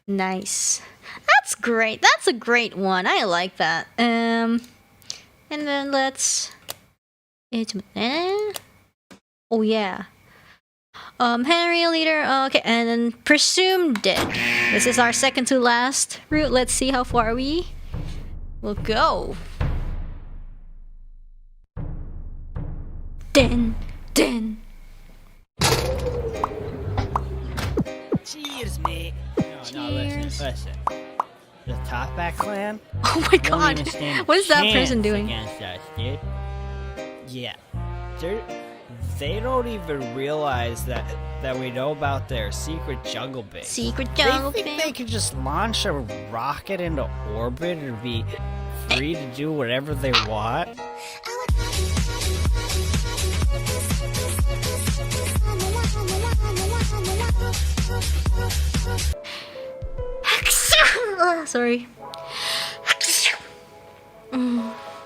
Nice. That's great. That's a great one. I like that. And then let's. Oh yeah. Henry leader. Okay, and then presumed dead. This is our second to last route. Let's see how far we will go. Din. Cheers, mate. No, listen. The Topback clan? Oh my Won't god. even stand a What is that chance person doing? against us, dude. Yeah. They don't even realize that we know about their secret jungle base. Secret jungle They think they can just launch a rocket into orbit and be free to do whatever they want. Sorry.